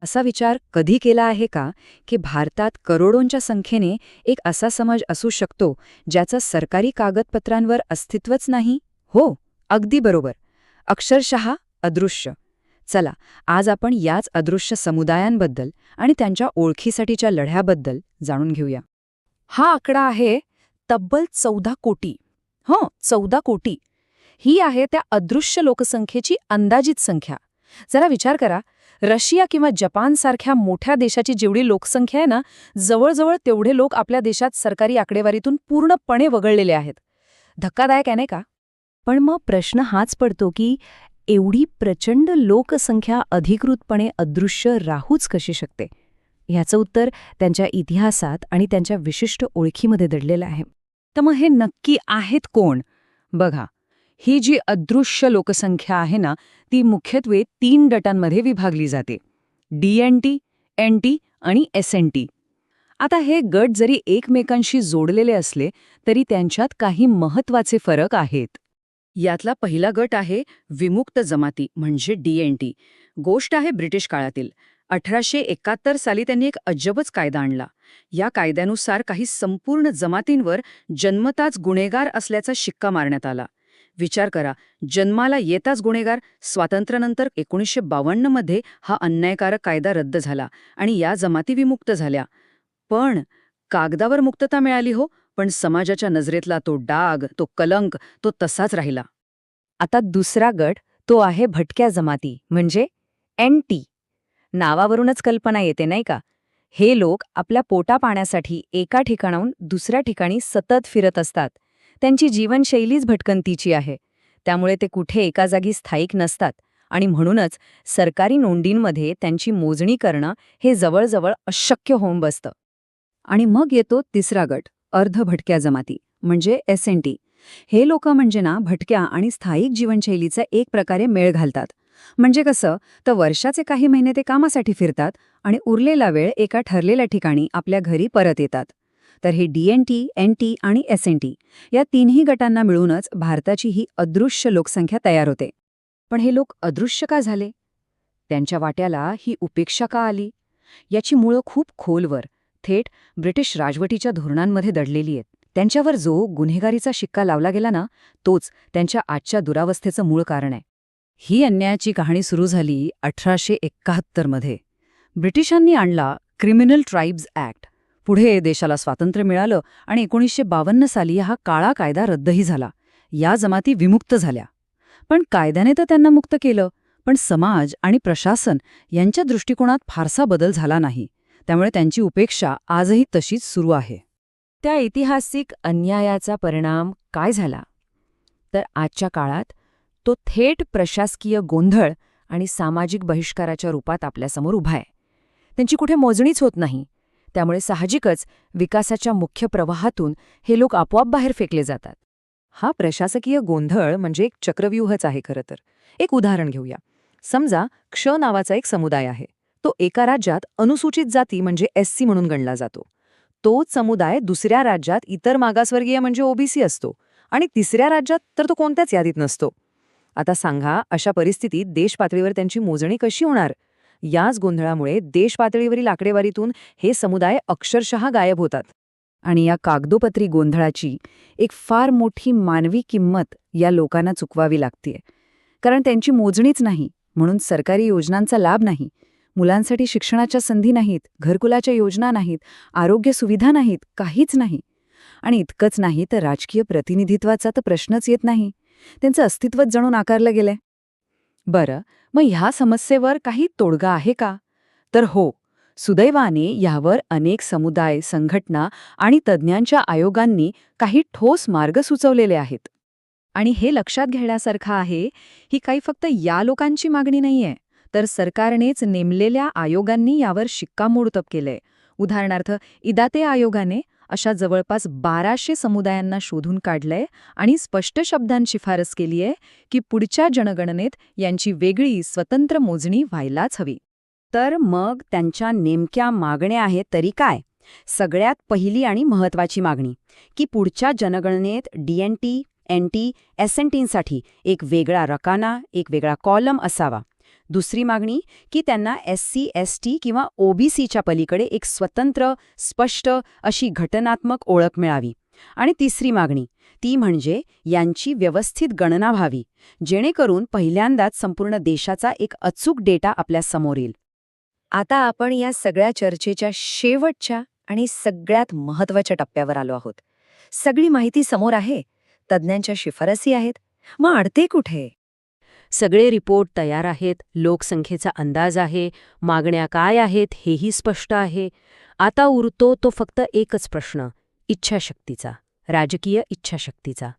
असा विचार कधी केला आहे का की भारतात करोडोंच्या संख्येने एक असा समाज असू शकतो ज्याचं सरकारी कागदपत्रांवर अस्तित्वच नाही? हो, अगदी बरोबर. अक्षरशः अदृश्य. चला, आज आपण याच अदृश्य समुदायांबद्दल आणि त्यांच्या ओळखीसाठीच्या लढ्याबद्दल जाणून घेऊया. हा आकडा आहे तब्बल 14 कोटी. हो, 14 कोटी. ही आहे त्या अदृश्य लोकसंख्येची अंदाजित संख्या. जरा विचार करा, रशिया किंवा जपानसारख्या मोठ्या देशाची जेवढी लोकसंख्या आहे ना, जवळजवळ तेवढे लोक आपल्या देशात सरकारी आकडेवारीतून पूर्णपणे वगळलेले आहेत. धक्कादायक आहे नाही का? पण मग प्रश्न हाच पडतो की एवढी प्रचंड लोकसंख्या अधिकृतपणे अदृश्य राहूच कशी शकते? ह्याचं उत्तर त्यांच्या इतिहासात आणि त्यांच्या विशिष्ट ओळखीमध्ये दडलेलं आहे. तर मग हे नक्की आहेत कोण? बघा, ही जी अदृश्य लोकसंख्या आहे ना, ती मुख्यत्वे 3 गटांमध्ये विभागली जाते: DNT, NT आणि SNT. आता हे गट जरी एकमेकांशी जोडलेले असले तरी त्यांच्यात काही महत्त्वाचे फरक आहेत. यातला पहिला गट आहे विमुक्त जमाती म्हणजे DNT. गोष्ट आहे ब्रिटिश काळातील. 1871 साली त्यांनी एक अजबच कायदा आणला. या कायद्यानुसार काही संपूर्ण जमातींवर जन्मताच गुन्हेगार असल्याचा शिक्का मारण्यात आला. विचार करा, जन्माला येताच गुन्हेगार. स्वातंत्र्यानंतर 1952 मध्ये हा अन्यायकारक कायदा रद्द झाला आणि या जमाती विमुक्त झाल्या. पण कागदावर मुक्तता मिळाली हो, पण समाजाच्या नजरेतला तो डाग, तो कलंक, तो तसाच राहिला. आता दुसरा गट, तो आहे भटक्या जमाती म्हणजे NT. नावावरूनच कल्पना येते नाही का? हे लोक आपल्या पोटापाण्यासाठी एका ठिकाणाहून दुसऱ्या ठिकाणी सतत फिरत असतात. त्यांची जीवनशैलीच भटकंतीची आहे. त्यामुळे ते कुठे एका जागी स्थायिक नसतात आणि म्हणूनच सरकारी नोंदींमध्ये त्यांची मोजणी करणं हे जवळजवळ अशक्य होऊन बसतं. आणि मग येतो तिसरा गट, अर्धभटक्या जमाती म्हणजे SNT. हे लोक म्हणजे ना भटक्या आणि स्थायिक जीवनशैलीचा एक प्रकारे मेळ घालतात. म्हणजे कसं, तर वर्षाचे काही महिने ते कामासाठी फिरतात आणि उरलेला वेळ एका ठरलेल्या ठिकाणी आपल्या घरी परत येतात. तर हे DNT, NT आणि SNT या तिन्ही गटांना मिळूनच भारताची ही अदृश्य लोकसंख्या तयार होते. पण हे लोक अदृश्य का झाले? त्यांच्या वाट्याला ही उपेक्षा का आली? याची मुळं खूप खोलवर, थेट ब्रिटिश राजवटीच्या धोरणांमध्ये दडलेली आहेत. त्यांच्यावर जो गुन्हेगारीचा शिक्का लावला गेला ना, तोच त्यांच्या आजच्या दुरावस्थेचं मूळ कारण आहे. ही अन्यायाची कहाणी सुरू झाली 1871 मध्ये. ब्रिटिशांनी आणला क्रिमिनल ट्राईब्स ॲक्ट. पुढे देशाला स्वातंत्र्य मिळालं आणि 1952 साली हा काळा कायदा रद्दही झाला. या जमाती विमुक्त झाल्या. पण कायद्याने तर त्यांना मुक्त केलं, पण समाज आणि प्रशासन यांच्या दृष्टिकोनात फारसा बदल झाला नाही. त्यामुळे त्यांची उपेक्षा आजही तशीच सुरू आहे. त्या ऐतिहासिक अन्यायाचा परिणाम काय झाला? तर आजच्या काळात तो थेट प्रशासकीय गोंधळ आणि सामाजिक बहिष्काराच्या रूपात आपल्यासमोर उभा आहे. त्यांची कुठे मोजणीच होत नाही. त्यामुळे साहजिकच विकासाच्या मुख्य प्रवाहातून हे लोक आपोआप बाहेर फेकले जातात. हा प्रशासकीय गोंधळ म्हणजे एक चक्रव्यूहच आहे खरं तर. एक उदाहरण घेऊया. समजा क्ष नावाचा एक समुदाय आहे. तो एका राज्यात अनुसूचित जाती म्हणजे SC म्हणून गणला जातो. तोच समुदाय दुसऱ्या राज्यात इतर मागासवर्गीय म्हणजे OBC असतो आणि तिसऱ्या राज्यात तर तो कोणत्याच यादीत नसतो. आता सांगा, अशा परिस्थितीत देश पातळीवर त्यांची मोजणी कशी होणार? याच गोंधळामुळे देश पातळीवरील आकडेवारीतून हे समुदाय अक्षरशः गायब होतात. आणि या कागदोपत्री गोंधळाची एक फार मोठी मानवी किंमत या लोकांना चुकवावी लागतेय. कारण त्यांची मोजणीच नाही, म्हणून सरकारी योजनांचा लाभ नाही, मुलांसाठी शिक्षणाच्या संधी नाहीत, घरकुलाच्या योजना नाहीत, आरोग्य सुविधा नाहीत, काहीच नाही. आणि इतकंच नाही तर राजकीय प्रतिनिधित्वाचा तर प्रश्नच येत नाही. त्यांचं अस्तित्वच जणू नाकारलं गेलंय. बरं, मग ह्या समस्येवर काही तोडगा आहे का? तर हो, सुदैवाने यावर अनेक समुदाय, संघटना आणि तज्ज्ञांच्या आयोगांनी काही ठोस मार्ग सुचवलेले आहेत. आणि हे लक्षात घेण्यासारखं आहे, ही काही फक्त या लोकांची मागणी नाहीये, तर सरकारनेच नेमलेल्या आयोगांनी यावर शिक्कामोर्तब केलंय. उदाहरणार्थ, इदाते आयोगाने अशा जवळपास 1200 समुदायांना शोधून काढलंय आणि स्पष्ट शब्दांत शिफारस केलीय की पुढच्या जनगणनेत यांची वेगळी स्वतंत्र मोजणी व्हायलाच हवी. तर मग त्यांच्या नेमक्या मागण्या आहेत तरी काय? सगळ्यात पहिली आणि महत्त्वाची मागणी की पुढच्या जनगणनेत DNT, NT, SNTसाठी एक वेगळा रकाना, एक वेगळा कॉलम असावा. दुसरी मागणी की त्यांना SC, ST किंवा OBCच्या पलीकडे एक स्वतंत्र, स्पष्ट अशी घटनात्मक ओळख मिळावी. आणि तिसरी मागणी, ती म्हणजे यांची व्यवस्थित गणना व्हावी, जेणेकरून पहिल्यांदाच संपूर्ण देशाचा एक अचूक डेटा आपल्या समोर येईल. आता आपण या सगळ्या चर्चेच्या शेवटच्या आणि सगळ्यात महत्त्वाच्या टप्प्यावर आलो आहोत. सगळी माहिती समोर आहे, तज्ज्ञांच्या शिफारसी आहेत, मग अडते कुठे? सगळे रिपोर्ट तयार आहेत, लोकसंख्येचा अंदाज आहे, मागण्या काय आहेत हेही स्पष्ट आहे. आता उरतो तो फक्त एकच प्रश्न, इच्छाशक्तीचा, राजकीय इच्छाशक्तीचा.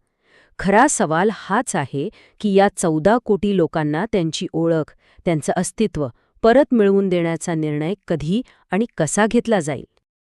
खरा सवाल हाच आहे की या 14 कोटी लोकांना त्यांची ओळख, त्यांचं अस्तित्व परत मिळवून देण्याचा निर्णय कधी आणि कसा घेतला जाईल.